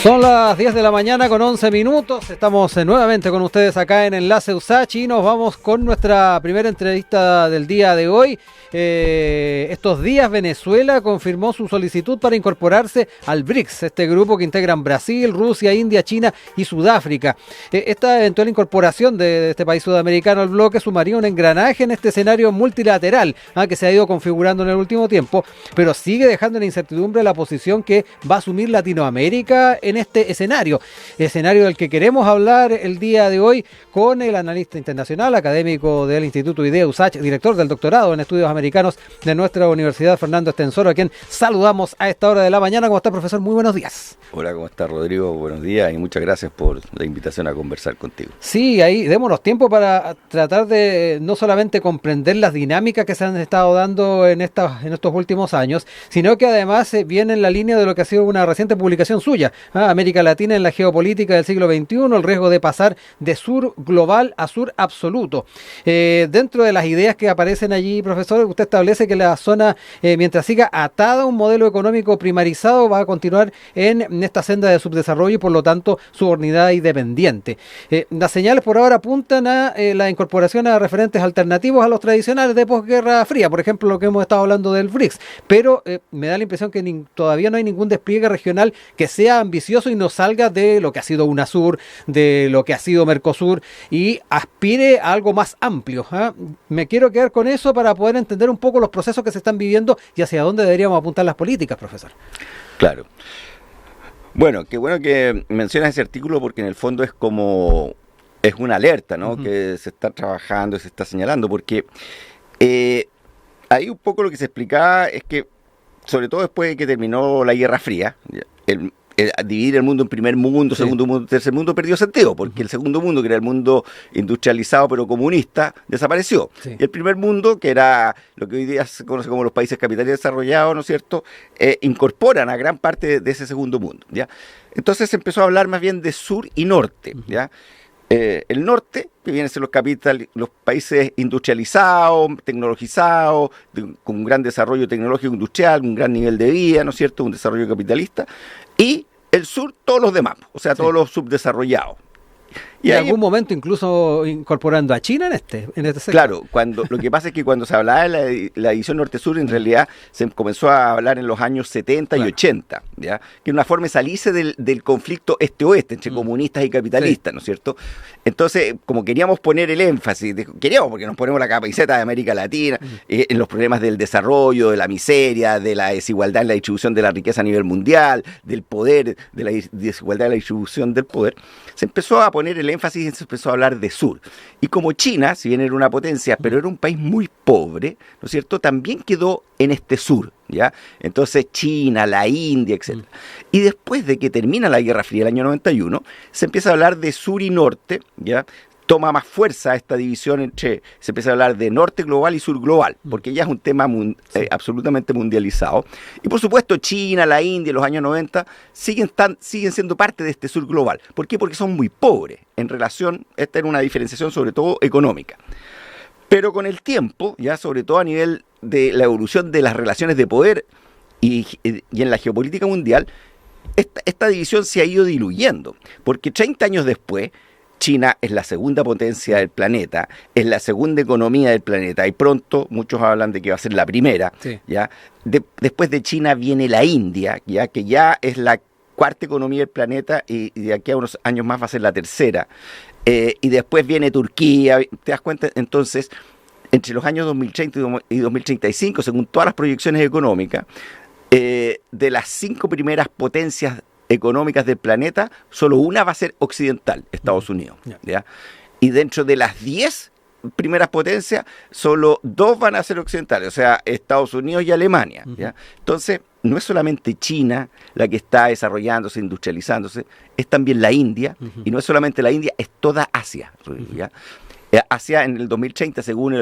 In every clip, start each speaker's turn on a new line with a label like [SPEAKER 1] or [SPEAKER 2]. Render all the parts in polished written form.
[SPEAKER 1] Son las 10 de la mañana con 11 minutos. Estamos nuevamente con ustedes acá en Enlace USACH y nos vamos con nuestra primera entrevista del día de hoy. Estos días Venezuela confirmó su solicitud para incorporarse al BRICS, este grupo que integran Brasil, Rusia, India, China y Sudáfrica. Esta eventual incorporación de este país sudamericano al bloque sumaría un engranaje en este escenario multilateral que se ha ido configurando en el último tiempo, pero sigue dejando en incertidumbre la posición que va a asumir Latinoamérica en este escenario del que queremos hablar el día de hoy con el analista internacional, académico del Instituto IDEA USACH, director del doctorado en estudios americanos de nuestra universidad, Fernando Estensoro, a quien saludamos a esta hora de la mañana. ¿Cómo está, profesor? Muy buenos días.
[SPEAKER 2] Hola, ¿cómo está, Rodrigo? Buenos días y muchas gracias por la invitación a conversar contigo.
[SPEAKER 1] Sí, ahí démonos tiempo para tratar de no solamente comprender las dinámicas que se han estado dando en estos últimos años, sino que además viene en la línea de lo que ha sido una reciente publicación suya, América Latina en la geopolítica del siglo XXI, el riesgo de pasar de sur global a sur absoluto. Dentro de las ideas que aparecen allí, profesor, usted establece que la zona, mientras siga atada a un modelo económico primarizado, va a continuar en esta senda de subdesarrollo y por lo tanto subordinada y dependiente. Las señales por ahora apuntan a la incorporación a referentes alternativos a los tradicionales de posguerra fría, por ejemplo lo que hemos estado hablando del BRICS, pero me da la impresión que todavía no hay ningún despliegue regional que sea ambicioso y no salga de lo que ha sido UNASUR, de lo que ha sido Mercosur y aspire a algo más amplio. Me quiero quedar con eso para poder entender un poco los procesos que se están viviendo y hacia dónde deberíamos apuntar las políticas, profesor.
[SPEAKER 2] Claro. Bueno, qué bueno que mencionas ese artículo porque en el fondo es una alerta, ¿no? Uh-huh. Que se está trabajando, se está señalando, porque ahí un poco lo que se explicaba es que, sobre todo después de que terminó la Guerra Fría, dividir el mundo en primer mundo, sí, segundo mundo, tercer mundo perdió sentido, porque el segundo mundo, que era el mundo industrializado pero comunista, desapareció. Sí. Y el primer mundo, que era lo que hoy día se conoce como los países capitalistas desarrollados, ¿no es cierto?, incorporan a gran parte de ese segundo mundo, ¿ya? Entonces se empezó a hablar más bien de sur y norte, ¿ya? El norte, que vienen a ser los países industrializados, tecnologizados, con un gran desarrollo tecnológico industrial, un gran nivel de vida, ¿no es cierto?, un desarrollo capitalista, y el sur, todos los demás, o sea, todos los subdesarrollados.
[SPEAKER 1] Y en algún momento incluso incorporando a China en este sector.
[SPEAKER 2] Claro, lo que pasa es que cuando se hablaba de la división norte-sur, en realidad se comenzó a hablar en los años 70 y 80, ¿ya? Que era una forma de salirse del conflicto este-oeste, entre comunistas y capitalistas, sí, ¿no es cierto? Entonces, como queríamos poner el énfasis, porque nos ponemos la camiseta de América Latina, en los problemas del desarrollo, de la miseria, de la desigualdad en la distribución de la riqueza a nivel mundial, del poder, de la desigualdad en la distribución del poder, se empezó a poner el énfasis y se empezó a hablar de sur. Y como China, si bien era una potencia, pero era un país muy pobre, ¿no es cierto?, también quedó en este sur, ¿ya? Entonces China, la India, etc. Y después de que termina la Guerra Fría, el año 91, se empieza a hablar de sur y norte, ¿ya? Toma más fuerza esta división se empieza a hablar de norte global y sur global, porque ya es un tema absolutamente mundializado. Y por supuesto China, la India, en los años 90 siguen siendo parte de este sur global. ¿Por qué? Porque son muy pobres en relación, esta era una diferenciación sobre todo económica. Pero con el tiempo, ya sobre todo a nivel de la evolución de las relaciones de poder y en la geopolítica mundial, esta división se ha ido diluyendo, porque 30 años después, China es la segunda potencia del planeta, es la segunda economía del planeta y pronto muchos hablan de que va a ser la primera. Sí. ¿Ya? Después de China viene la India, ¿ya? Que ya es la cuarta economía del planeta y de aquí a unos años más va a ser la tercera. Y después viene Turquía, ¿te das cuenta? Entonces, entre los años 2030 y 2035, según todas las proyecciones económicas, de las 5 primeras potencias económicas del planeta, solo una va a ser occidental, Estados Unidos, ¿ya? Y dentro de las 10 primeras potencias, solo 2 van a ser occidentales, o sea, Estados Unidos y Alemania, ¿ya? Entonces, no es solamente China la que está desarrollándose, industrializándose, es también la India, y no es solamente la India, es toda Asia, ¿ya? Asia en el 2030, según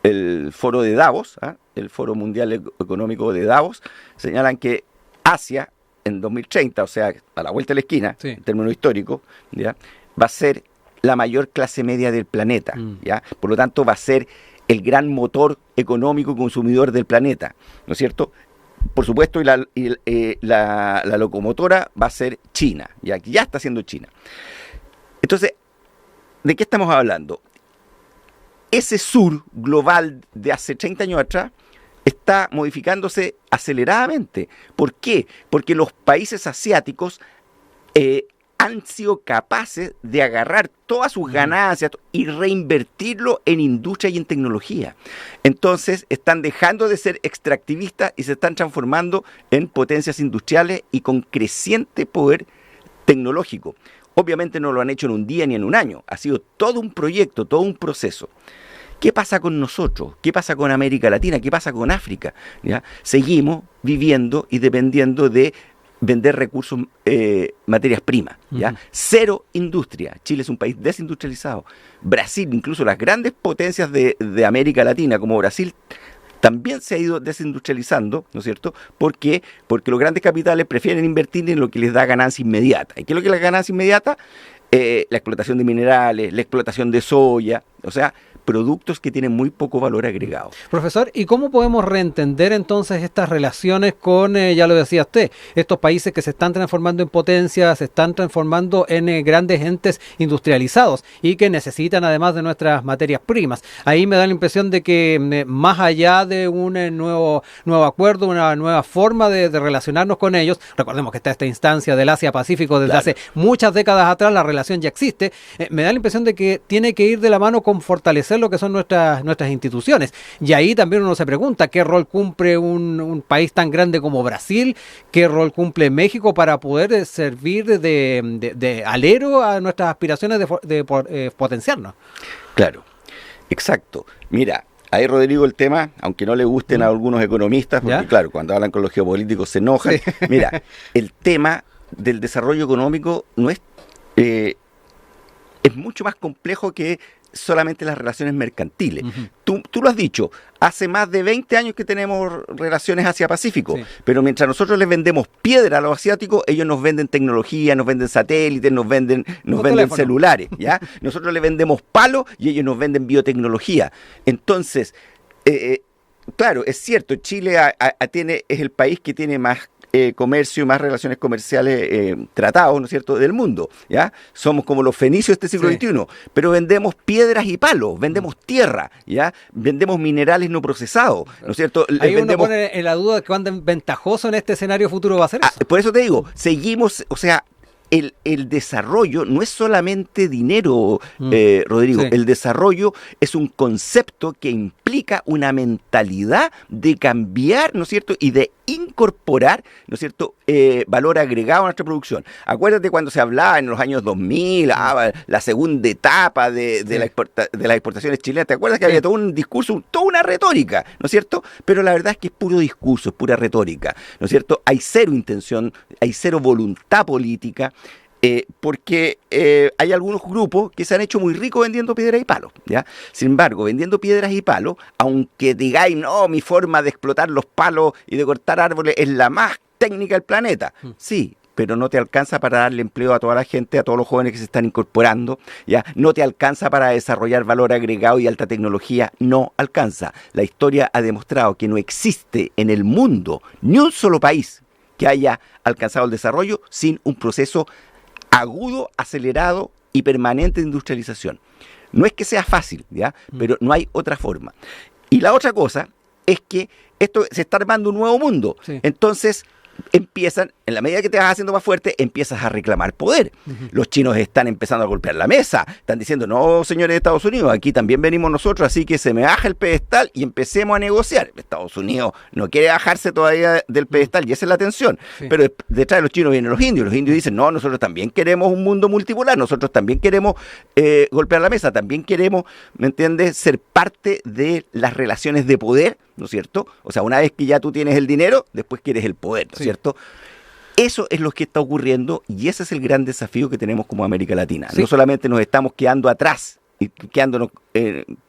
[SPEAKER 2] el foro de Davos, el Foro Mundial Económico de Davos, señalan que Asia en 2030, o sea, a la vuelta de la esquina, sí, en términos históricos, ¿ya?, va a ser la mayor clase media del planeta, ¿ya? Por lo tanto, va a ser el gran motor económico consumidor del planeta, ¿no es cierto? por supuesto, la locomotora va a ser China, ya está siendo China. Entonces, ¿de qué estamos hablando? Ese sur global de hace 30 años atrás está modificándose aceleradamente. ¿Por qué? Porque los países asiáticos han sido capaces de agarrar todas sus ganancias y reinvertirlo en industria y en tecnología. Entonces están dejando de ser extractivistas y se están transformando en potencias industriales y con creciente poder tecnológico. Obviamente no lo han hecho en un día ni en un año, ha sido todo un proyecto, todo un proceso. ¿Qué pasa con nosotros? ¿Qué pasa con América Latina? ¿Qué pasa con África? ¿Ya? Seguimos viviendo y dependiendo de vender recursos, materias primas, ¿ya? Cero industria. Chile es un país desindustrializado. Brasil, incluso las grandes potencias de América Latina, como Brasil, también se ha ido desindustrializando, ¿no es cierto? ¿Por qué? Porque los grandes capitales prefieren invertir en lo que les da ganancia inmediata. ¿Y qué es lo que les da ganancia inmediata? La explotación de minerales, la explotación de soya, o sea, productos que tienen muy poco valor agregado.
[SPEAKER 1] Profesor, ¿y cómo podemos reentender entonces estas relaciones con, ya lo decía usted, estos países que se están transformando en potencias, se están transformando en grandes entes industrializados y que necesitan además de nuestras materias primas? Ahí me da la impresión de que más allá de un nuevo acuerdo, una nueva forma de relacionarnos con ellos, recordemos que está esta instancia del Asia-Pacífico desde hace muchas décadas atrás, la relación ya existe, me da la impresión de que tiene que ir de la mano con fortalecer lo que son nuestras instituciones. Y ahí también uno se pregunta qué rol cumple un país tan grande como Brasil, qué rol cumple México para poder servir de alero a nuestras aspiraciones de potenciarnos.
[SPEAKER 2] Claro, exacto. Mira, ahí, Rodrigo, el tema, aunque no le gusten a algunos economistas, porque claro, cuando hablan con los geopolíticos se enojan. Sí. Mira, el tema del desarrollo económico no es mucho más complejo que solamente las relaciones mercantiles. Tú lo has dicho, hace más de 20 años que tenemos relaciones Asia-Pacífico, pero mientras nosotros les vendemos piedra a los asiáticos, ellos nos venden tecnología, nos venden satélites, nos venden celulares, ¿ya? Nosotros les vendemos palo y ellos nos venden biotecnología. Entonces, claro, es cierto, Chile es el país que tiene más comercio, más relaciones comerciales tratados, ¿no es cierto?, del mundo, ¿ya? Somos como los fenicios de este siglo XXI, pero vendemos piedras y palos, vendemos tierra, ¿ya? Vendemos minerales no procesados, ¿no es cierto?
[SPEAKER 1] Ahí uno pone en la duda de cuán ventajoso en este escenario futuro va a ser eso.
[SPEAKER 2] Por eso te digo, seguimos, o sea, el desarrollo no es solamente dinero, Rodrigo. El desarrollo es un concepto que implica una mentalidad de cambiar, ¿no es cierto?, y de incorporar, ¿no es cierto?, valor agregado a nuestra producción. Acuérdate cuando se hablaba en los años 2000, la segunda etapa de las exportaciones chilenas. ¿Te acuerdas que había todo un discurso, toda una retórica, ¿no es cierto? Pero la verdad es que es puro discurso, es pura retórica, ¿no es cierto? Hay cero intención, hay cero voluntad política. Porque hay algunos grupos que se han hecho muy ricos vendiendo piedras y palos, ¿ya? Sin embargo, vendiendo piedras y palos, aunque digáis, no, mi forma de explotar los palos y de cortar árboles es la más técnica del planeta, sí, pero no te alcanza para darle empleo a toda la gente, a todos los jóvenes que se están incorporando, ¿ya? No te alcanza para desarrollar valor agregado y alta tecnología, no alcanza. La historia ha demostrado que no existe en el mundo ni un solo país que haya alcanzado el desarrollo sin un proceso agudo, acelerado y permanente de industrialización. No es que sea fácil, ¿ya? Pero no hay otra forma. Y la otra cosa es que esto se está armando un nuevo mundo. Entonces empiezan, en la medida que te vas haciendo más fuerte, empiezas a reclamar poder. Los chinos están empezando a golpear la mesa, están diciendo, no, señores de Estados Unidos, aquí también venimos nosotros, así que se me baja el pedestal y empecemos a negociar. Estados Unidos no quiere bajarse todavía del pedestal y esa es la tensión. Pero detrás de los chinos vienen los indios dicen, no, nosotros también queremos un mundo multipolar, nosotros también queremos golpear la mesa, también queremos, ¿me entiendes?, ser parte de las relaciones de poder, ¿no es cierto? O sea, una vez que ya tú tienes el dinero, después quieres el poder, ¿no es cierto? Eso es lo que está ocurriendo y ese es el gran desafío que tenemos como América Latina. No solamente nos estamos quedando atrás y quedándonos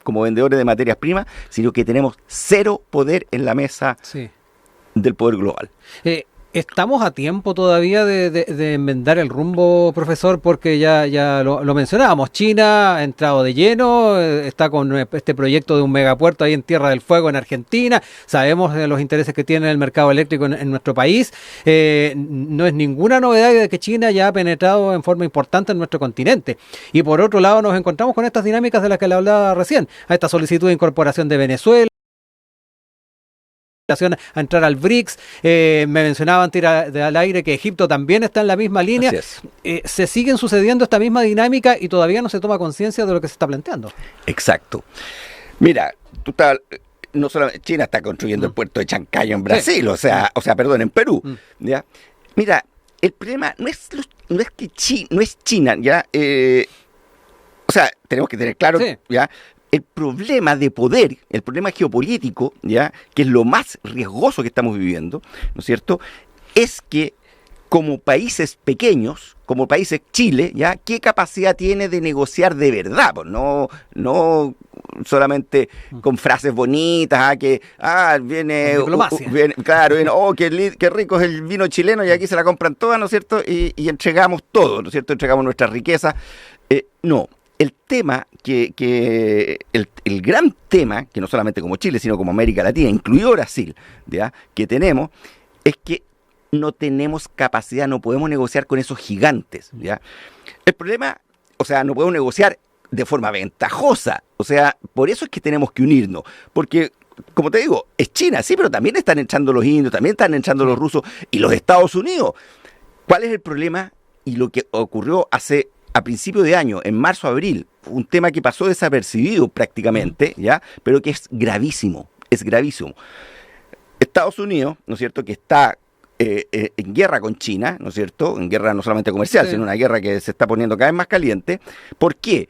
[SPEAKER 2] como vendedores de materias primas, sino que tenemos cero poder en la mesa del poder global.
[SPEAKER 1] ¿Estamos a tiempo todavía de enmendar el rumbo, profesor? Porque ya lo mencionábamos, China ha entrado de lleno, está con este proyecto de un megapuerto ahí en Tierra del Fuego en Argentina, sabemos de los intereses que tiene el mercado eléctrico en nuestro país, no es ninguna novedad de que China ya ha penetrado en forma importante en nuestro continente. Y por otro lado nos encontramos con estas dinámicas de las que le hablaba recién, a esta solicitud de incorporación de Venezuela, a entrar al BRICS, me mencionaban al aire que Egipto también está en la misma línea. Se siguen sucediendo esta misma dinámica y todavía no se toma conciencia de lo que se está planteando.
[SPEAKER 2] Exacto. Mira, no solamente China está construyendo el puerto de Chancayo en Brasil, perdón, en Perú. ¿Ya? Mira, el problema no es China, ¿ya? Tenemos que tener claro, ¿ya? El problema de poder, el problema geopolítico, ¿ya? Que es lo más riesgoso que estamos viviendo, ¿no es cierto? Es que como países pequeños, como países Chile, ¿ya? ¿Qué capacidad tiene de negociar de verdad? Pues no solamente con frases bonitas, viene, qué rico es el vino chileno y aquí se la compran todas, ¿no es cierto? Y entregamos todo, ¿no es cierto? Entregamos nuestra riqueza. No. El tema el gran tema, que no solamente como Chile, sino como América Latina, incluido Brasil, ¿ya? Que tenemos, es que no tenemos capacidad, no podemos negociar con esos gigantes, ¿ya? El problema, no podemos negociar de forma ventajosa, por eso es que tenemos que unirnos, porque, como te digo, es China, sí, pero también están entrando los indios, también están entrando los rusos y los Estados Unidos. ¿Cuál es el problema? Y lo que ocurrió a principio de año, en marzo, abril, un tema que pasó desapercibido prácticamente, ¿ya? Pero que es gravísimo. Estados Unidos, ¿no es cierto?, que está en guerra con China, ¿no es cierto?, en guerra no solamente comercial, sino una guerra que se está poniendo cada vez más caliente. ¿Por qué?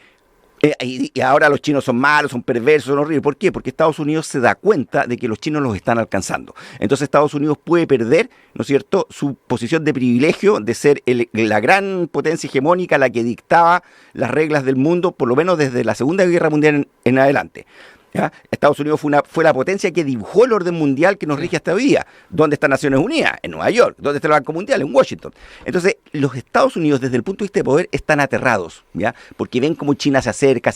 [SPEAKER 2] Y ahora los chinos son malos, son perversos, son horribles. ¿Por qué? Porque Estados Unidos se da cuenta de que los chinos los están alcanzando. Entonces Estados Unidos puede perder, ¿no es cierto?, su posición de privilegio de ser la gran potencia hegemónica, la que dictaba las reglas del mundo, por lo menos desde la Segunda Guerra Mundial en adelante. ¿Ya? Estados Unidos fue la potencia que dibujó el orden mundial que nos rige hasta hoy día. ¿Dónde está Naciones Unidas? En Nueva York. ¿Dónde está el Banco Mundial? En Washington. Entonces, los Estados Unidos, desde el punto de vista de poder, están aterrados, ¿ya? Porque ven cómo China se acerca,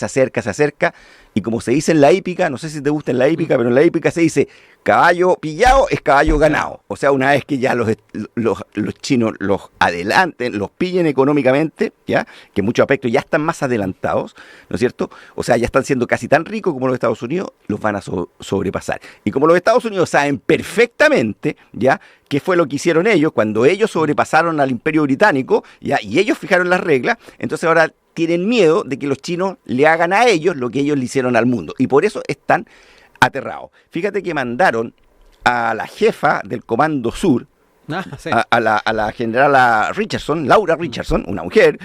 [SPEAKER 2] y como se dice en la hípica, no sé si te gusta en la hípica, pero en la hípica se dice, caballo pillado es caballo ganado. O sea, una vez que ya los chinos los adelanten, los pillen económicamente, ¿ya? Que en muchos aspectos ya están más adelantados, ¿no es cierto? O sea, ya están siendo casi tan ricos como los Estados Unidos, los van a sobrepasar. Y como los Estados Unidos saben perfectamente, ¿ya?, qué fue lo que hicieron ellos cuando ellos sobrepasaron al Imperio Británico, ¿ya?, y ellos fijaron las reglas, entonces ahora tienen miedo de que los chinos le hagan a ellos lo que ellos le hicieron al mundo. Y por eso están aterrados. Fíjate que mandaron a la jefa del Comando Sur, a la generala Richardson, Laura Richardson, una mujer,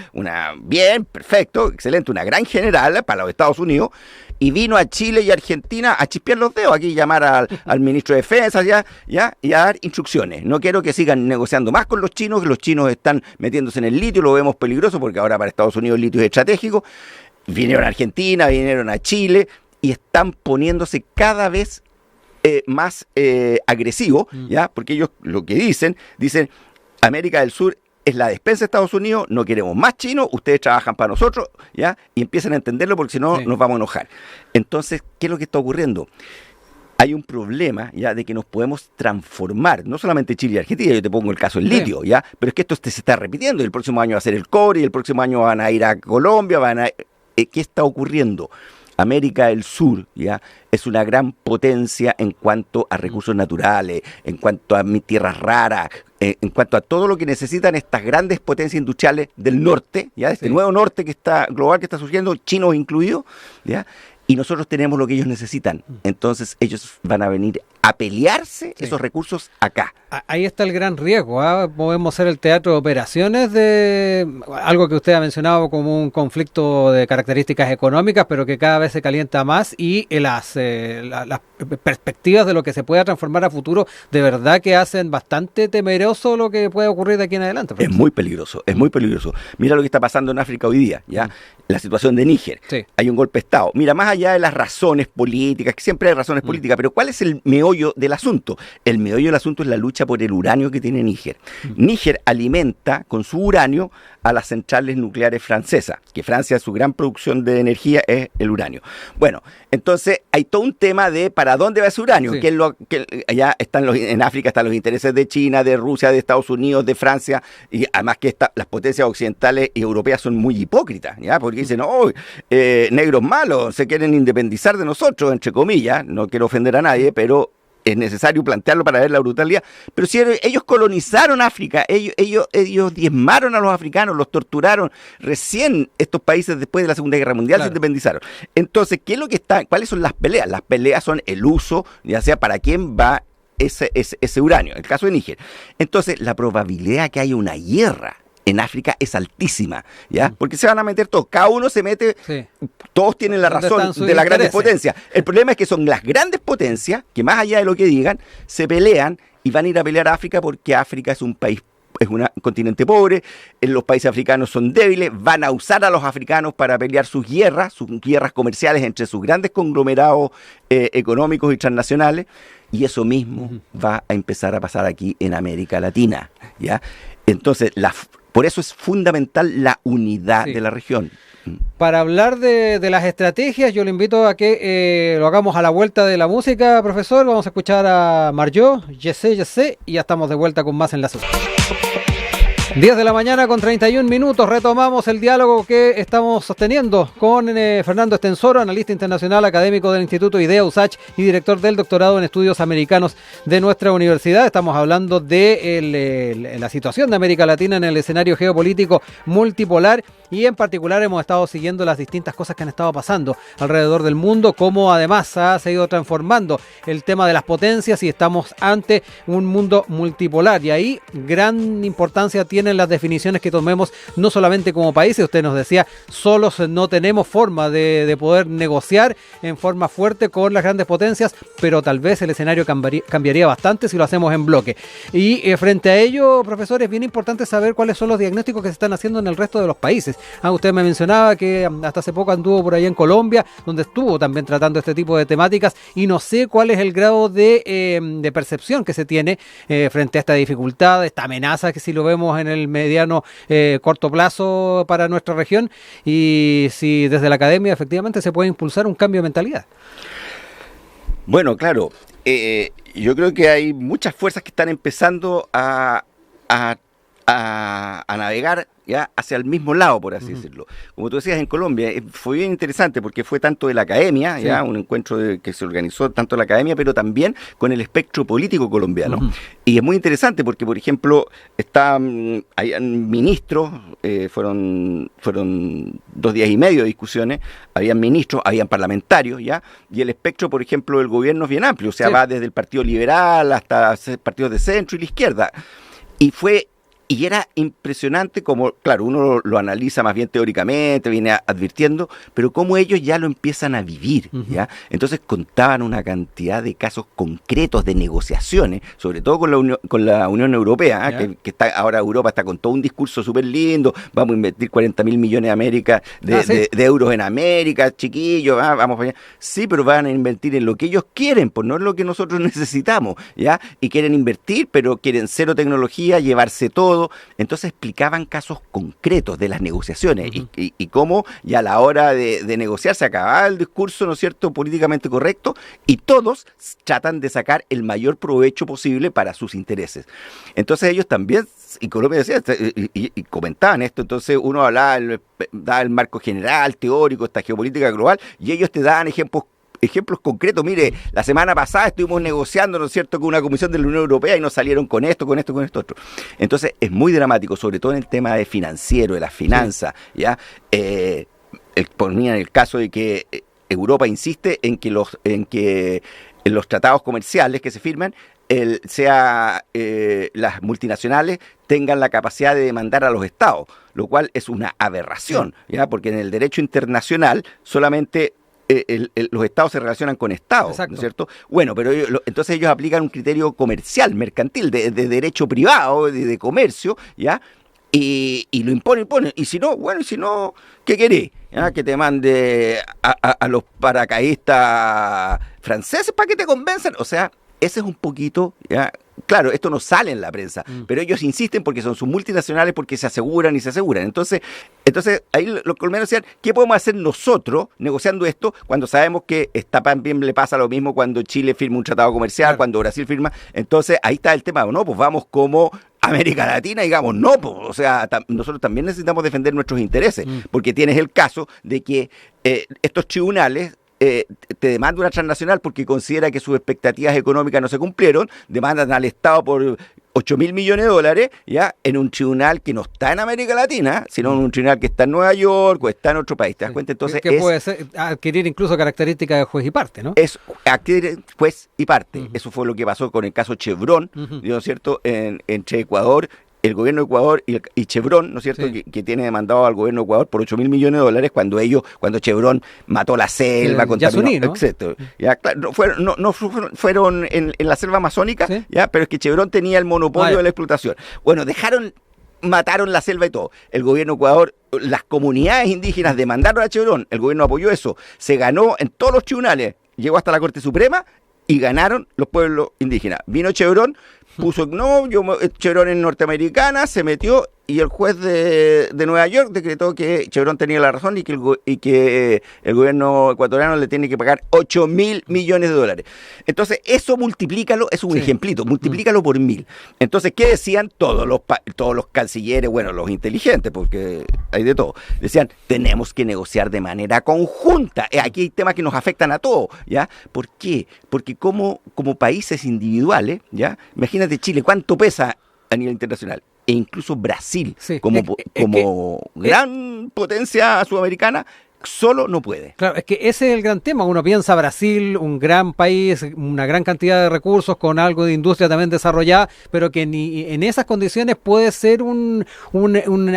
[SPEAKER 2] perfecto, excelente, una gran general para los Estados Unidos, y vino a Chile y Argentina a chispear los dedos, aquí llamar al ministro de Defensa, y a dar instrucciones. No quiero que sigan negociando más con los chinos, que los chinos están metiéndose en el litio, lo vemos peligroso, porque ahora para Estados Unidos el litio es estratégico. Vinieron a Argentina, vinieron a Chile, y están poniéndose cada vez más agresivo, ¿ya? Porque ellos lo que dicen, América del Sur es la despensa de Estados Unidos, no queremos más chinos, ustedes trabajan para nosotros, ¿ya? Y empiezan a entenderlo porque si no nos vamos a enojar. Entonces, ¿qué es lo que está ocurriendo? Hay un problema, ¿ya?, de que nos podemos transformar, no solamente Chile y Argentina, yo te pongo el caso del litio, ¿ya? Pero es que esto se está repitiendo, y el próximo año va a ser el cobre, y el próximo año van a ir a Colombia, ¿qué está ocurriendo? América del Sur, ¿ya?, es una gran potencia en cuanto a recursos naturales, en cuanto a tierras raras, en cuanto a todo lo que necesitan estas grandes potencias industriales del norte, ¿ya?, este nuevo norte que está global, que está surgiendo, chinos incluidos, ¿ya?, y nosotros tenemos lo que ellos necesitan. Entonces ellos van a venir a pelearse esos recursos acá.
[SPEAKER 1] Ahí está el gran riesgo, ¿eh? Podemos ser el teatro de operaciones de algo que usted ha mencionado como un conflicto de características económicas, pero que cada vez se calienta más, y las perspectivas de lo que se pueda transformar a futuro de verdad que hacen bastante temeroso lo que puede ocurrir de aquí en adelante.
[SPEAKER 2] Es muy peligroso, es muy peligroso. Mira lo que está pasando en África hoy día, ¿ya? La situación de Níger. Hay un golpe de Estado. Mira, más allá allá de las razones políticas, que siempre hay razones políticas, pero ¿cuál es el meollo del asunto? El meollo del asunto es la lucha por el uranio que tiene Níger. Níger alimenta con su uranio a las centrales nucleares francesas, que Francia, su gran producción de energía es el uranio. Bueno, entonces hay todo un tema de para dónde va ese uranio.
[SPEAKER 1] Sí.
[SPEAKER 2] Allá están en África están los intereses de China, de Rusia, de Estados Unidos, de Francia, y además que las potencias occidentales y europeas son muy hipócritas, ¿ya? Porque dicen, negros malos, se quieren independizar de nosotros, entre comillas, no quiero ofender a nadie, pero es necesario plantearlo para ver la brutalidad. Pero si ellos colonizaron África, ellos diezmaron a los africanos, los torturaron. Recién estos países después de la Segunda Guerra Mundial se independizaron. Entonces, ¿qué es lo que está? ¿Cuáles son las peleas? Las peleas son el uso, ya sea para quién va ese uranio, el caso de Níger. Entonces, la probabilidad que haya una guerra en África es altísima, ¿ya? Porque se van a meter todos, cada uno se mete, todos tienen la razón de las grandes potencias. El problema es que son las grandes potencias que más allá de lo que digan, se pelean y van a ir a pelear a África porque África es un país, es un continente pobre, los países africanos son débiles, van a usar a los africanos para pelear sus guerras comerciales entre sus grandes conglomerados económicos y transnacionales, y eso mismo va a empezar a pasar aquí en América Latina, ¿ya? Entonces, por eso es fundamental la unidad de la región.
[SPEAKER 1] Para hablar de las estrategias, yo le invito a que lo hagamos a la vuelta de la música, profesor. Vamos a escuchar a Marjó, Je sais, y ya estamos de vuelta con más Enlace. 10 de la mañana con 31 minutos, retomamos el diálogo que estamos sosteniendo con Fernando Estensoro, analista internacional, académico del Instituto IDEA USACH y director del doctorado en estudios americanos de nuestra universidad. Estamos hablando de la situación de América Latina en el escenario geopolítico multipolar, y en particular hemos estado siguiendo las distintas cosas que han estado pasando alrededor del mundo, cómo además se ha ido transformando el tema de las potencias y estamos ante un mundo multipolar, y ahí gran importancia tienen las definiciones que tomemos, no solamente como países. Usted nos decía, solos no tenemos forma de poder negociar en forma fuerte con las grandes potencias, pero tal vez el escenario cambiaría bastante si lo hacemos en bloque. Y frente a ello, profesor, es bien importante saber cuáles son los diagnósticos que se están haciendo en el resto de los países. Usted me mencionaba que hasta hace poco anduvo por allá en Colombia, donde estuvo también tratando este tipo de temáticas, y no sé cuál es el grado de percepción que se tiene frente a esta dificultad, esta amenaza que si lo vemos en el mediano corto plazo para nuestra región, y si desde la academia efectivamente se puede impulsar un cambio de mentalidad.
[SPEAKER 2] Bueno, claro, yo creo que hay muchas fuerzas que están empezando a navegar ya hacia el mismo lado, por así decirlo. Como tú decías, en Colombia fue bien interesante porque fue tanto de la academia, ya un encuentro que se organizó tanto la academia, pero también con el espectro político colombiano. Y es muy interesante porque, por ejemplo, hay ministros, fueron 2 días y medio de discusiones, habían ministros, habían parlamentarios, ya, y el espectro, por ejemplo, del gobierno es bien amplio, o sea, va desde el Partido Liberal hasta partidos de centro y la izquierda. Y era impresionante como, claro, uno lo analiza más bien teóricamente, viene advirtiendo, pero cómo ellos ya lo empiezan a vivir, ¿ya? Entonces contaban una cantidad de casos concretos de negociaciones, sobre todo con la Unión Europea, que está ahora Europa está con todo un discurso súper lindo, vamos a invertir 40.000 millones de euros en América, chiquillos, vamos para allá. Sí, pero van a invertir en lo que ellos quieren, pues no es lo que nosotros necesitamos, ¿ya? Y quieren invertir, pero quieren cero tecnología, llevarse todo. Entonces explicaban casos concretos de las negociaciones y cómo ya a la hora de negociar se acababa el discurso, ¿no es cierto?, políticamente correcto, y todos tratan de sacar el mayor provecho posible para sus intereses. Entonces ellos también, y Colombia decía, y comentaban esto, entonces uno daba el marco general, teórico, esta geopolítica global, y ellos te daban ejemplos concretos. Mire, la semana pasada estuvimos negociando, ¿no es cierto?, con una comisión de la Unión Europea y nos salieron con esto otro. Entonces es muy dramático, sobre todo en el tema de financiero, de las finanzas, ¿ya? Ponían el caso de que Europa insiste en que en los tratados comerciales que se firman, las multinacionales tengan la capacidad de demandar a los estados, lo cual es una aberración, ¿ya? Porque en el derecho internacional solamente los estados se relacionan con estados, ¿no es cierto? Bueno, pero entonces ellos aplican un criterio comercial, mercantil, de derecho privado, de comercio, ¿ya? y lo impone. Y si no, bueno, ¿qué querés? ¿Ya? Que te mande a los paracaidistas franceses para que te convenzan. O sea, ese es un poquito, ¿ya? Claro, esto no sale en la prensa, pero ellos insisten porque son sus multinacionales, porque se aseguran. Entonces ahí los colombianos decían, ¿qué podemos hacer nosotros negociando esto cuando sabemos que también le pasa lo mismo cuando Chile firma un tratado comercial, claro, cuando Brasil firma? Entonces ahí está el tema, no, pues vamos como América Latina, digamos, no, pues, o sea, nosotros también necesitamos defender nuestros intereses, porque tienes el caso de que estos tribunales te demanda una transnacional porque considera que sus expectativas económicas no se cumplieron, demandan al Estado por 8.000 millones de dólares, ya, en un tribunal que no está en América Latina, sino en un tribunal que está en Nueva York o está en otro país, ¿te das cuenta? Entonces
[SPEAKER 1] que puede adquirir incluso características de juez y parte, ¿no?
[SPEAKER 2] Es adquirir juez y parte. Eso fue lo que pasó con el caso Chevron, ¿no es cierto?, entre Ecuador, el gobierno de Ecuador y Chevron, ¿no es cierto?, que tiene demandado al gobierno de Ecuador por 8.000 millones de dólares cuando Chevron mató la selva, contaminó,
[SPEAKER 1] Yasuní, ¿no?
[SPEAKER 2] etc. Ya, claro, no fueron en la selva amazónica, ¿sí? Ya, pero es que Chevron tenía el monopolio de la explotación. Bueno, mataron la selva y todo. El gobierno de Ecuador, las comunidades indígenas demandaron a Chevron, el gobierno apoyó eso, se ganó en todos los tribunales, llegó hasta la Corte Suprema y ganaron los pueblos indígenas. Vino Chevron, puso, Chevron es norteamericana, se metió y el juez de Nueva York decretó que Chevron tenía la razón y que el gobierno ecuatoriano le tiene que pagar 8.000 millones de dólares. Entonces, eso multiplícalo, es un ejemplito, multiplícalo por 1.000. Entonces, ¿qué decían todos los cancilleres? Bueno, los inteligentes, porque hay de todo. Decían, tenemos que negociar de manera conjunta. Aquí hay temas que nos afectan a todos, ¿ya? ¿Por qué? Porque como países individuales, ¿ya? Imagínate Chile, ¿cuánto pesa a nivel internacional? E incluso Brasil, como gran potencia sudamericana, solo no puede.
[SPEAKER 1] Claro, es que ese es el gran tema. Uno piensa Brasil, un gran país, una gran cantidad de recursos, con algo de industria también desarrollada, pero que ni en esas condiciones puede ser un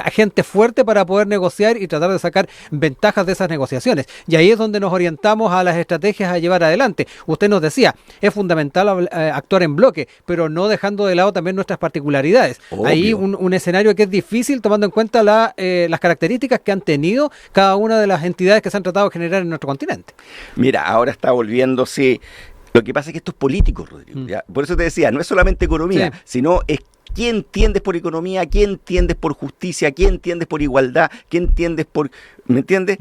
[SPEAKER 1] agente fuerte para poder negociar y tratar de sacar ventajas de esas negociaciones. Y ahí es donde nos orientamos a las estrategias a llevar adelante. Usted nos decía, es fundamental actuar en bloque, pero no dejando de lado también nuestras particularidades. Obvio. Ahí un escenario que es difícil tomando en cuenta las características que han tenido cada una de las entidades que se han tratado de generar en nuestro continente.
[SPEAKER 2] Mira, ahora está volviéndose. Lo que pasa es que esto es político, Rodrigo. ¿Ya? Por eso te decía, no es solamente economía, sino es quién entiendes por economía, quién entiendes por justicia, quién entiendes por igualdad, quién entiendes por... ¿Me entiendes?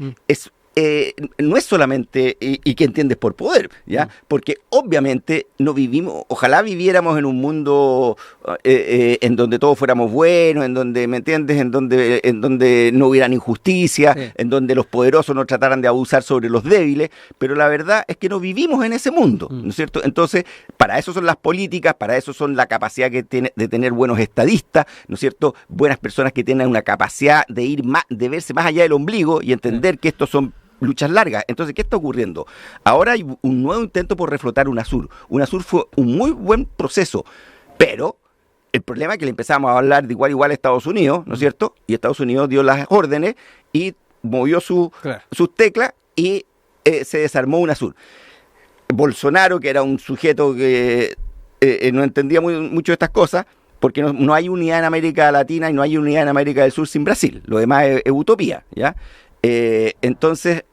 [SPEAKER 2] No es solamente y que entiendes por poder, ¿ya? Porque obviamente no vivimos, ojalá viviéramos en un mundo en donde todos fuéramos buenos, en donde, ¿me entiendes? En donde no hubieran injusticia, en donde los poderosos no trataran de abusar sobre los débiles, pero la verdad es que no vivimos en ese mundo, ¿no es cierto? Entonces, para eso son las políticas, para eso son la capacidad que tiene de tener buenos estadistas, ¿no es cierto? Buenas personas que tengan una capacidad de verse más allá del ombligo y entender que estos son luchas largas. Entonces, ¿qué está ocurriendo? Ahora hay un nuevo intento por reflotar UNASUR. UNASUR fue un muy buen proceso, pero el problema es que le empezamos a hablar de igual a igual a Estados Unidos, ¿no es cierto? Y Estados Unidos dio las órdenes y movió sus teclas y se desarmó UNASUR. Bolsonaro, que era un sujeto que no entendía mucho de estas cosas, porque no hay unidad en América Latina y no hay unidad en América del Sur sin Brasil. Lo demás es utopía, ¿ya? Entonces,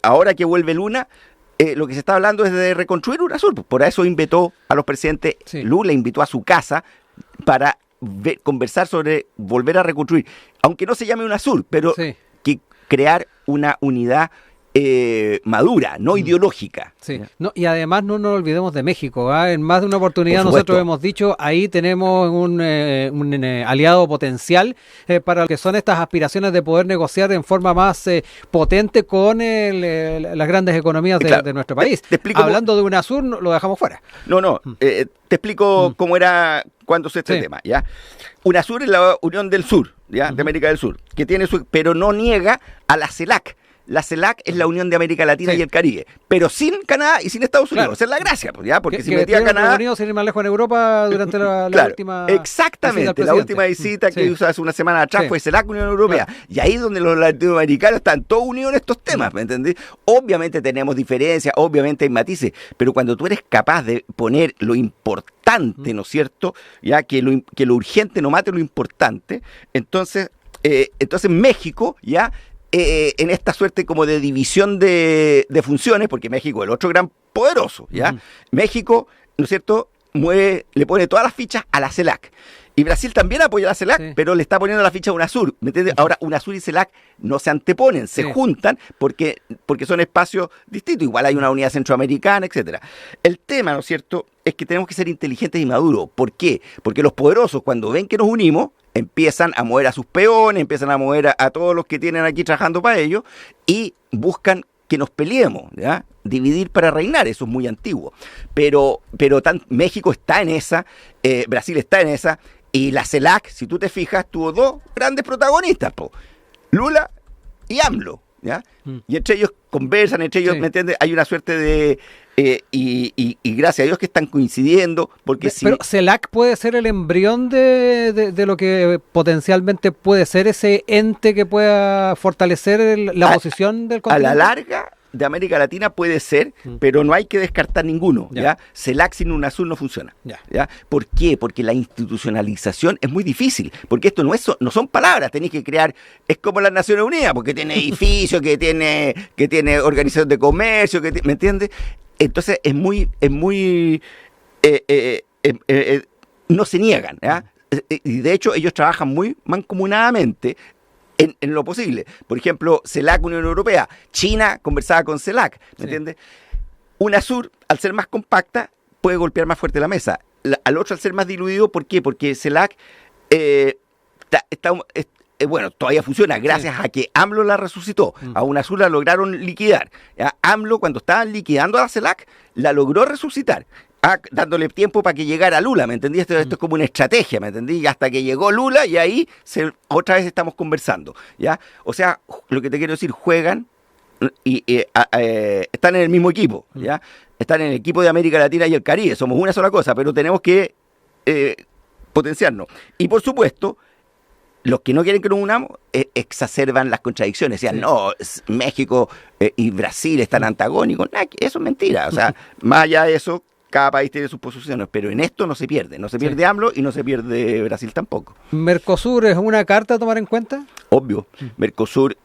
[SPEAKER 2] ahora que vuelve Luna, lo que se está hablando es de reconstruir UNASUR. Por eso invitó a los presidentes, Lula invitó a su casa para conversar sobre volver a reconstruir, aunque no se llame UNASUR, pero que crear una unidad madura, no ideológica.
[SPEAKER 1] No, y además no nos olvidemos de México, ¿eh? En más de una oportunidad nosotros hemos dicho, ahí tenemos un aliado potencial para lo que son estas aspiraciones de poder negociar en forma más potente con las grandes economías de nuestro país. Te explico hablando de UNASUR, lo dejamos fuera.
[SPEAKER 2] Te explico cómo era cuando se este tema, ¿ya? UNASUR es la Unión del Sur, ¿ya? De América del Sur, que tiene pero no niega a la CELAC. la CELAC es la Unión de América Latina y el Caribe, pero sin Canadá y sin Estados Unidos. Esa es la gracia, pues, ¿ya? Porque si metía Canadá...
[SPEAKER 1] Unidos sin ir más lejos en Europa durante la última...
[SPEAKER 2] Exactamente, la última visita que hizo hace una semana atrás fue CELAC, Unión Europea. Y ahí donde los latinoamericanos están todos unidos en estos temas, ¿me entendés? Obviamente tenemos diferencias, obviamente hay matices, pero cuando tú eres capaz de poner lo importante, ¿no es cierto? Ya que lo urgente no mate lo importante, entonces México, ya, en esta suerte como de división de funciones, porque México es el otro gran poderoso, ¿ya? México, ¿no es cierto?, le pone todas las fichas a la CELAC. Y Brasil también apoya a la CELAC, pero le está poniendo la ficha a UNASUR, ¿me entiendes? Ahora UNASUR y CELAC no se anteponen, se juntan porque son espacios distintos. Igual hay una unidad centroamericana, etcétera. El tema, ¿no es cierto?, es que tenemos que ser inteligentes y maduros. ¿Por qué? Porque los poderosos, cuando ven que nos unimos, empiezan a mover a sus peones, empiezan a mover a todos los que tienen aquí trabajando para ellos y buscan que nos peleemos, ¿ya? Dividir para reinar, eso es muy antiguo. Pero México está en esa, Brasil está en esa, y la CELAC, si tú te fijas, tuvo dos grandes protagonistas, Lula y AMLO, ¿ya? Y entre ellos conversan, entre ellos, ¿me entiendes? Hay una suerte de... y gracias a Dios que están coincidiendo, porque
[SPEAKER 1] Pero CELAC puede ser el embrión de lo que potencialmente puede ser ese ente que pueda fortalecer la posición del continente.
[SPEAKER 2] A la larga, de América Latina puede ser, pero no hay que descartar ninguno, ¿ya? CELAC sin UNASUR no funciona, ¿ya? ¿Por qué? Porque la institucionalización es muy difícil, porque esto no son palabras, tenéis que crear, es como las Naciones Unidas, porque tiene edificios, que tiene organización de comercio, ¿me entiendes? Entonces no se niegan, ¿ya? Y de hecho ellos trabajan muy mancomunadamente en lo posible. Por ejemplo, CELAC, Unión Europea, China conversaba con CELAC, ¿me entiendes? UNASUR, al ser más compacta, puede golpear más fuerte la mesa. Al otro, al ser más diluido, ¿por qué? Porque CELAC todavía funciona gracias a que AMLO la resucitó. A UNASUR la lograron liquidar. AMLO, cuando estaban liquidando a la CELAC, la logró resucitar. Dándole tiempo para que llegara Lula, ¿me entendí? Esto es como una estrategia, ¿me entendí? Y hasta que llegó Lula y ahí otra vez estamos conversando, ¿ya? O sea, lo que te quiero decir, juegan y están en el mismo equipo, ¿ya? Están en el equipo de América Latina y el Caribe, somos una sola cosa, pero tenemos que potenciarnos. Y por supuesto, los que no quieren que nos unamos exacerban las contradicciones. Decían, no, México y Brasil están antagónicos. Nah, eso es mentira. O sea, más allá de eso, cada país tiene sus posiciones, pero en esto no se pierde. No se pierde AMLO y no se pierde Brasil tampoco.
[SPEAKER 1] ¿Mercosur es una carta a tomar en cuenta?
[SPEAKER 2] Obvio. Mercosur...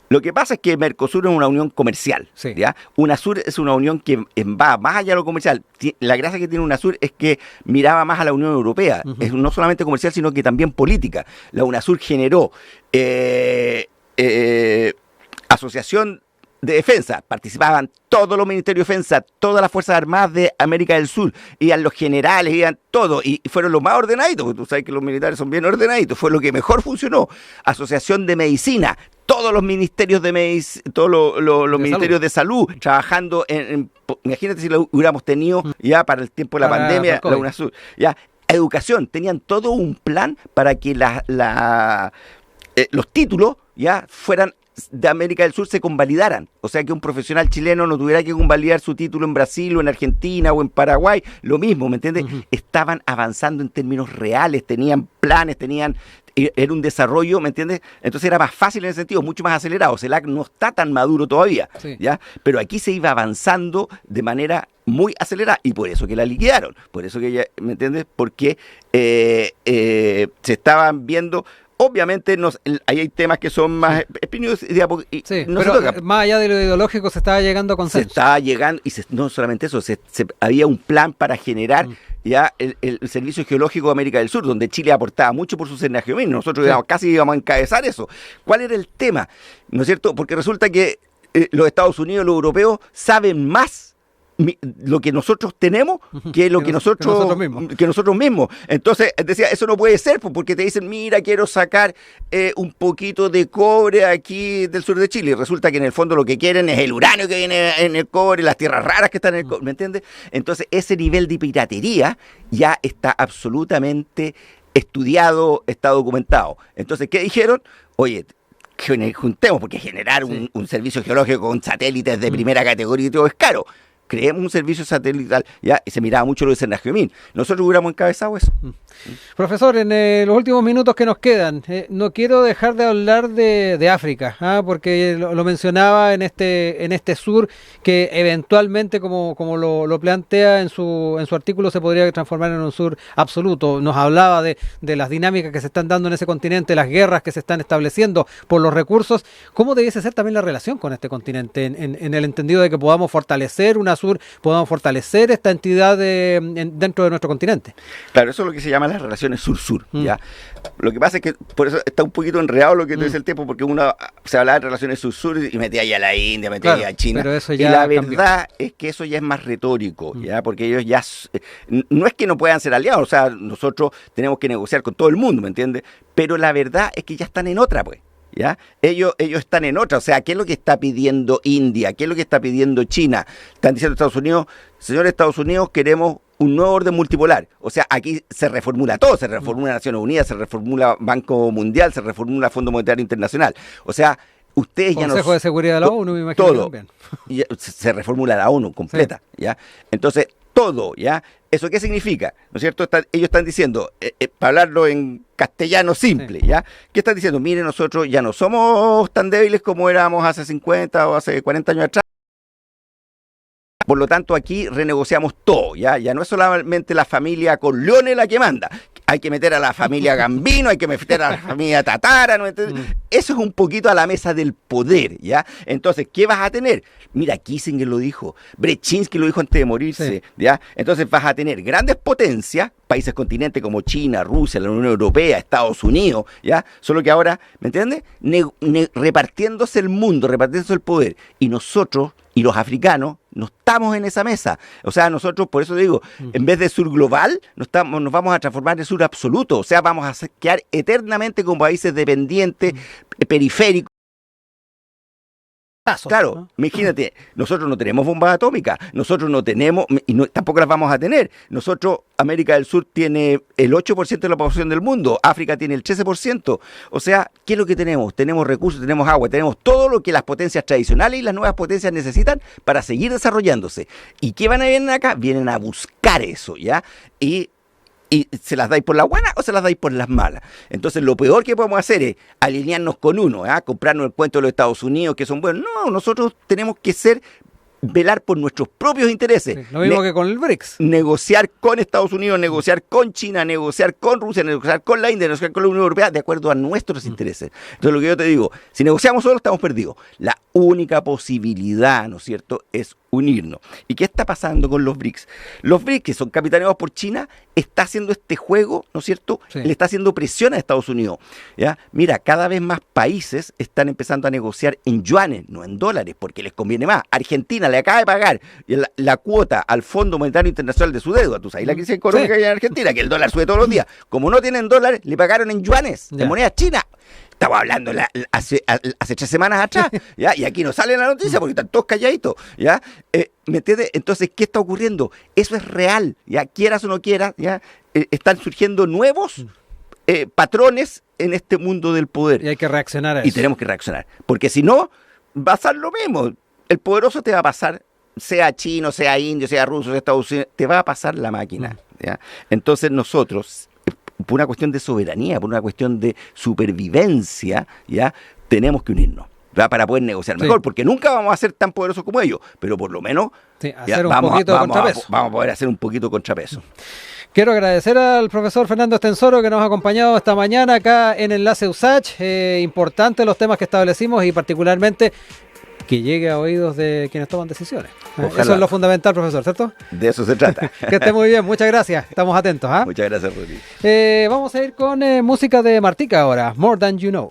[SPEAKER 2] lo que pasa es que Mercosur es una unión comercial, ¿ya? UNASUR es una unión que va más allá de lo comercial. La gracia que tiene UNASUR es que miraba más a la Unión Europea. Es no solamente comercial, sino que también política. La UNASUR generó asociación de defensa, participaban todos los ministerios de defensa, todas las Fuerzas Armadas de América del Sur, iban los generales, iban todos, y fueron los más ordenaditos, porque tú sabes que los militares son bien ordenaditos, fue lo que mejor funcionó. Asociación de Medicina, todos los ministerios de los ministerios de salud trabajando imagínate si lo hubiéramos tenido ya para el tiempo de la pandemia, la UNASUR, ya. Educación, tenían todo un plan para que los títulos ya fueran de América del Sur se convalidaran, o sea que un profesional chileno no tuviera que convalidar su título en Brasil o en Argentina o en Paraguay, lo mismo, ¿me entiendes? Estaban avanzando en términos reales, tenían planes, era un desarrollo, ¿me entiendes? Entonces era más fácil en ese sentido, mucho más acelerado. CELAC no está tan maduro todavía, ¿ya? Pero aquí se iba avanzando de manera muy acelerada y por eso que la liquidaron, por eso que ella, ¿me entiendes? Porque se estaban viendo. Obviamente ahí hay temas que son más espinosos
[SPEAKER 1] pero más allá de lo ideológico se estaba llegando a consenso.
[SPEAKER 2] Se estaba llegando, y no solamente eso, había un plan para generar ya el Servicio Geológico de América del Sur, donde Chile aportaba mucho por su geomín. Nosotros casi íbamos a encabezar eso. ¿Cuál era el tema? ¿No es cierto? Porque resulta que los Estados Unidos, los europeos, saben más lo que nosotros tenemos que lo que nosotros mismos. Entonces decía, eso no puede ser, porque te dicen, mira, quiero sacar un poquito de cobre aquí del sur de Chile, y resulta que en el fondo lo que quieren es el uranio que viene en el cobre, las tierras raras que están en el cobre, ¿me entiendes? Entonces ese nivel de piratería ya está absolutamente estudiado, está documentado. Entonces, ¿qué dijeron? Oye, juntemos, porque generar un servicio geológico con satélites de primera categoría y todo es caro. Creemos un servicio satelital, ¿ya? Y se miraba mucho lo de Senajemín. Nosotros hubiéramos encabezado eso.
[SPEAKER 1] Profesor, en los últimos minutos que nos quedan, no quiero dejar de hablar de África, porque lo mencionaba en este sur que eventualmente, como lo plantea en su artículo, se podría transformar en un sur absoluto. Nos hablaba de las dinámicas que se están dando en ese continente, las guerras que se están estableciendo por los recursos. ¿Cómo debiese ser también la relación con este continente en el entendido de que podamos fortalecer UNASUR, podamos fortalecer esta entidad dentro de nuestro continente?
[SPEAKER 2] Claro, eso es lo que se llama las relaciones sur-sur, ¿ya? Lo que pasa es que por eso está un poquito enredado lo que te dice el tiempo, porque uno se hablaba de relaciones sur-sur y metía ahí a la India, metía ahí a China.
[SPEAKER 1] Pero eso
[SPEAKER 2] y
[SPEAKER 1] ya
[SPEAKER 2] la
[SPEAKER 1] cambió.
[SPEAKER 2] verdad es que eso ya es más retórico, ¿ya? Porque ellos ya... No es que no puedan ser aliados, o sea, nosotros tenemos que negociar con todo el mundo, ¿me entiendes? Pero la verdad es que ya están en otra, pues. ¿Ya? Ellos están en otra, o sea, ¿qué es lo que está pidiendo India? ¿Qué es lo que está pidiendo China? Están diciendo Estados Unidos, señores Estados Unidos, queremos un nuevo orden multipolar. O sea, aquí se reformula todo, se reformula Naciones Unidas, se reformula Banco Mundial, se reformula Fondo Monetario Internacional. O sea, ustedes ya no...
[SPEAKER 1] Consejo de Seguridad de la ONU, me imagino.
[SPEAKER 2] Todo.
[SPEAKER 1] Que también.
[SPEAKER 2] Y se reformula la ONU completa, ¿ya? Entonces, todo, ¿ya? ¿Eso qué significa? ¿No es cierto? Ellos están diciendo, para hablarlo en castellano simple, ¿ya? ¿Qué están diciendo? Miren, nosotros ya no somos tan débiles como éramos hace 50 o hace 40 años atrás. Por lo tanto, aquí renegociamos todo, ¿ya? Ya no es solamente la familia Corleone la que manda. Hay que meter a la familia Gambino, hay que meter a la familia Tatara, ¿no? Entonces, eso es un poquito a la mesa del poder, ¿ya? Entonces, ¿qué vas a tener? Mira, Kissinger lo dijo, Brzezinski lo dijo antes de morirse, ¿ya? Entonces vas a tener grandes potencias, países continentes como China, Rusia, la Unión Europea, Estados Unidos, ¿ya? Solo que ahora, ¿me entiendes? Repartiéndose el mundo, repartiéndose el poder. Y nosotros y los africanos no estamos en esa mesa. O sea, nosotros, por eso digo, en vez de sur global, nos vamos a transformar en sur absoluto. O sea, vamos a quedar eternamente como países dependientes, periféricos. Claro,
[SPEAKER 1] ¿no?
[SPEAKER 2] Imagínate, nosotros no tenemos bombas atómicas, nosotros no tenemos, y tampoco las vamos a tener. Nosotros, América del Sur tiene el 8% de la población del mundo, África tiene el 13%. O sea, ¿qué es lo que tenemos? Tenemos recursos, tenemos agua, tenemos todo lo que las potencias tradicionales y las nuevas potencias necesitan para seguir desarrollándose. ¿Y qué van a venir acá? Vienen a buscar eso, ¿ya? ¿Y se las dais por la buena o se las dais por las malas? Entonces lo peor que podemos hacer es alinearnos con uno, comprarnos el cuento de los Estados Unidos que son buenos. No, nosotros tenemos que velar por nuestros propios intereses.
[SPEAKER 1] Sí, lo mismo que con el BRICS.
[SPEAKER 2] Negociar con Estados Unidos, negociar con China, negociar con Rusia, negociar con la India, negociar con la Unión Europea, de acuerdo a nuestros intereses. Entonces lo que yo te digo, si negociamos solo estamos perdidos. La única posibilidad, ¿no es cierto?, es unirnos. ¿Y qué está pasando con los BRICS? Los BRICS, que son capitaneados por China, está haciendo este juego, ¿no es cierto?, le está haciendo presión a Estados Unidos, ¿ya? Mira, cada vez más países están empezando a negociar en yuanes, no en dólares, porque les conviene más. Argentina le acaba de pagar la cuota al Fondo Monetario Internacional de su deuda. Tú sabes la crisis económica que hay en Argentina, que el dólar sube todos los días. Como no tienen dólares, le pagaron en yuanes, en moneda china. Estaba hablando hace 3 semanas atrás, ¿ya? Y aquí no sale la noticia porque están todos calladitos, ¿ya? ¿Me entiendes? Entonces, ¿qué está ocurriendo? Eso es real, ¿ya? Quieras o no quieras, ¿ya? Están surgiendo nuevos patrones en este mundo del poder.
[SPEAKER 1] Y hay que reaccionar a eso.
[SPEAKER 2] Y tenemos que reaccionar, porque si no, va a pasar lo mismo. El poderoso te va a pasar, sea chino, sea indio, sea ruso, sea Estados Unidos, te va a pasar la máquina, ¿ya? Entonces nosotros, por una cuestión de soberanía, por una cuestión de supervivencia, ¿ya?, tenemos que unirnos, ¿verdad?, para poder negociar mejor, porque nunca vamos a ser tan poderosos como ellos, pero por lo menos
[SPEAKER 1] hacer un poquito de contrapeso.
[SPEAKER 2] Vamos a poder hacer un poquito de contrapeso.
[SPEAKER 1] Quiero agradecer al profesor Fernando Estensoro que nos ha acompañado esta mañana acá en Enlace USACH. Importante los temas que establecimos y particularmente que llegue a oídos de quienes toman decisiones.
[SPEAKER 2] Ojalá.
[SPEAKER 1] Eso es lo fundamental, profesor, ¿cierto?
[SPEAKER 2] De eso se trata.
[SPEAKER 1] Que esté muy bien, muchas gracias. Estamos atentos.
[SPEAKER 2] Muchas gracias, Rodrigo.
[SPEAKER 1] Vamos a ir con música de Martika ahora, More Than You Know.